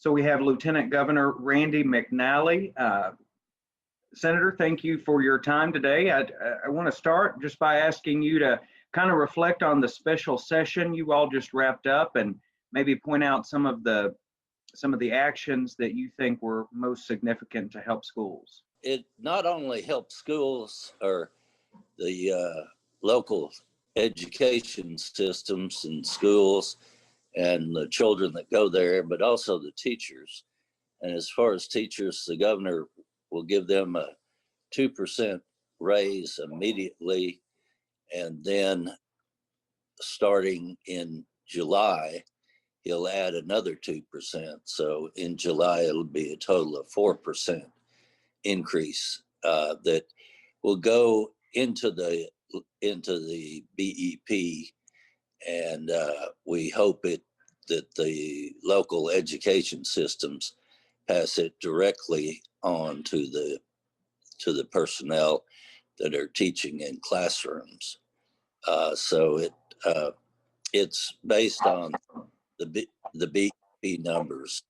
So we have Lieutenant Governor Randy McNally. Senator, thank you for your time today. I want to start just by asking you to kind of reflect on the special session you all just wrapped up and maybe point out some of the actions that you think were most significant to help schools. It not only helps schools or the local education systems and schools and the children that go there, but also the teachers. And as far as teachers, the governor will give them a 2% raise immediately. And then starting in July, he'll add another 2%. So in July, it'll be a total of 4% increase that will go into the BEP. And we hope that the local education systems pass it directly on to the personnel that are teaching in classrooms. So it's based on the BEP numbers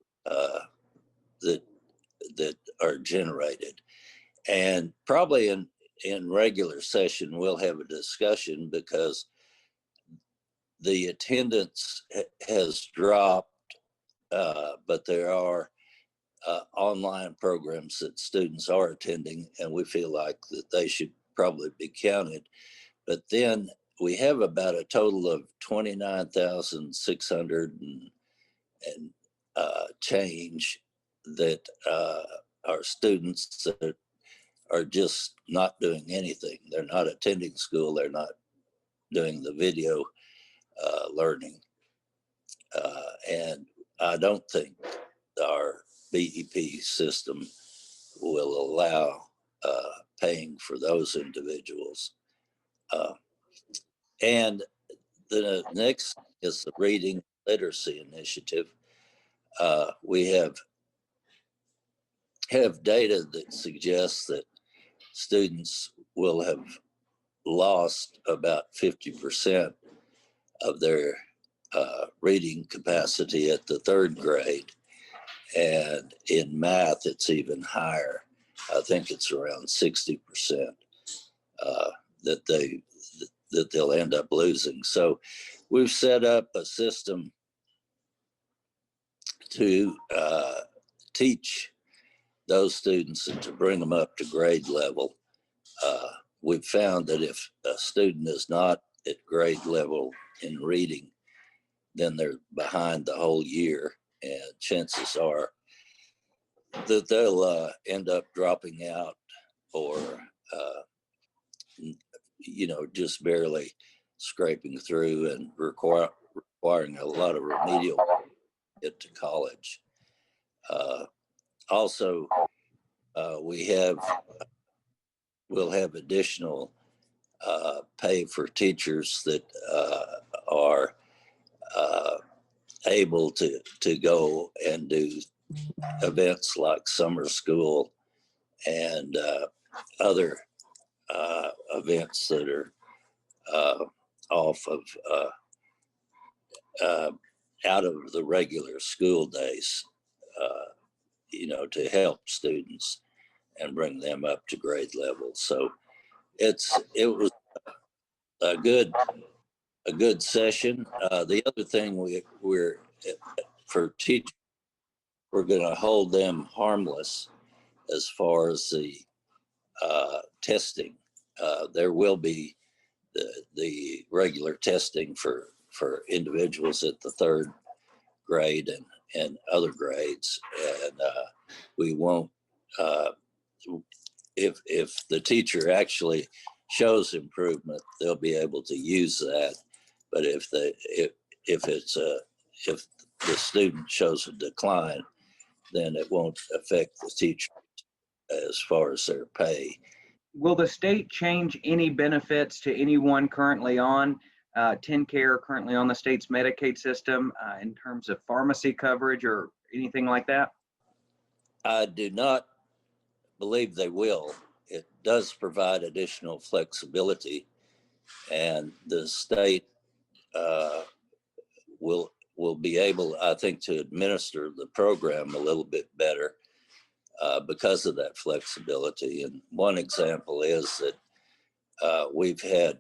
that are generated, and probably in regular session we'll have a discussion because the attendance has dropped, but there are online programs that students are attending, and we feel like that they should probably be counted. But then we have about a total of 29,600 and change that are students that are just not doing anything. They're not attending school. They're not doing the video learning. And I don't think our BEP system will allow paying for those individuals. And the next is the Reading Literacy Initiative. We have data that suggests that students will have lost about 50% of their reading capacity at the third grade. And in math, it's even higher. I think it's around 60% that they'll end up losing. So we've set up a system to teach those students and to bring them up to grade level. We've found that if a student is not at grade level in reading, then they're behind the whole year, and chances are that they'll end up dropping out or just barely scraping through and requiring a lot of remedial to get to college. Also, we'll have additional pay for teachers that are able to go and do events like summer school and other events that are off of out of the regular school days, to help students and bring them up to grade level. So it was a good session. The other thing we're for teachers, we're going to hold them harmless as far as the testing. There will be the regular testing for individuals at the third grade and other grades, and we won't. If the teacher actually shows improvement, they'll be able to use that. But if the student shows a decline, then it won't affect the teacher as far as their pay. Will the state change any benefits to anyone currently on TennCare, currently on the state's Medicaid system, in terms of pharmacy coverage or anything like that? I do not believe they will. It does provide additional flexibility, and the state will will be able, I think, to administer the program a little bit better because of that flexibility. And one example is that we've had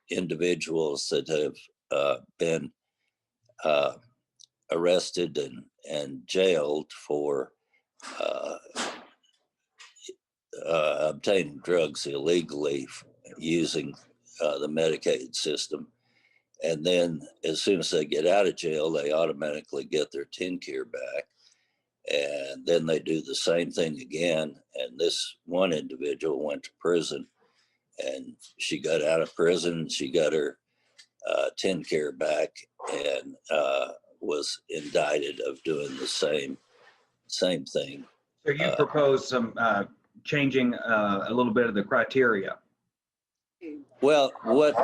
individuals that have been arrested and jailed for obtaining drugs illegally using the Medicaid system. And then as soon as they get out of jail, they automatically get their TennCare back. And then they do the same thing again. And this one individual went to prison, and she got out of prison. She got her TennCare back, and was indicted of doing the same thing. So you propose some changing a little bit of the criteria. Well, what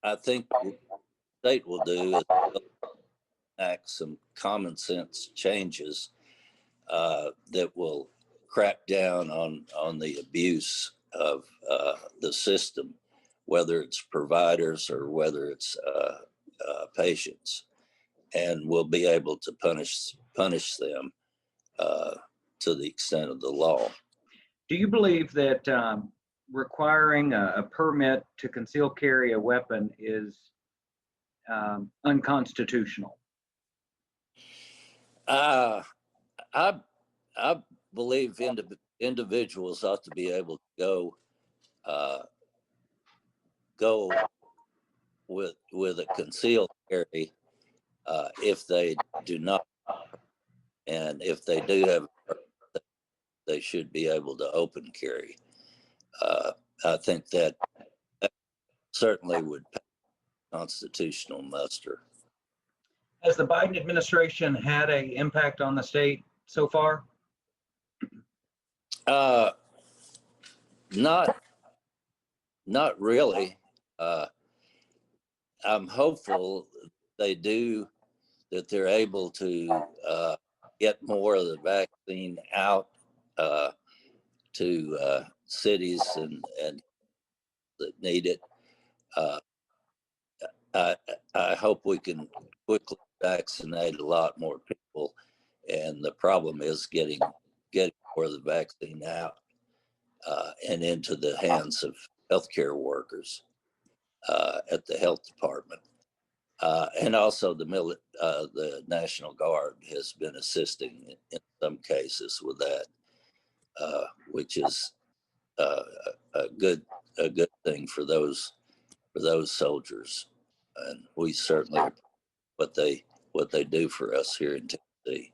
I think the state will do is enact some common sense changes that will crack down on the abuse of the system, whether it's providers or whether it's patients, and we'll be able to punish them to the extent of the law. Do you believe that requiring a permit to conceal carry a weapon is unconstitutional? I believe individuals ought to be able to go with a concealed carry if they do not, and if they do have, they should be able to open carry. I think that certainly would pass constitutional muster. Has the Biden administration had an impact on the state so far? Not really. I'm hopeful that they're able to get more of the vaccine out to cities and that need it. I hope we can quickly vaccinate a lot more people, and the problem is getting more of the vaccine out and into the hands of healthcare workers at the health department. And also the National Guard has been assisting in some cases with that, which is a good thing for those soldiers. And we certainly what they do for us here in Tennessee.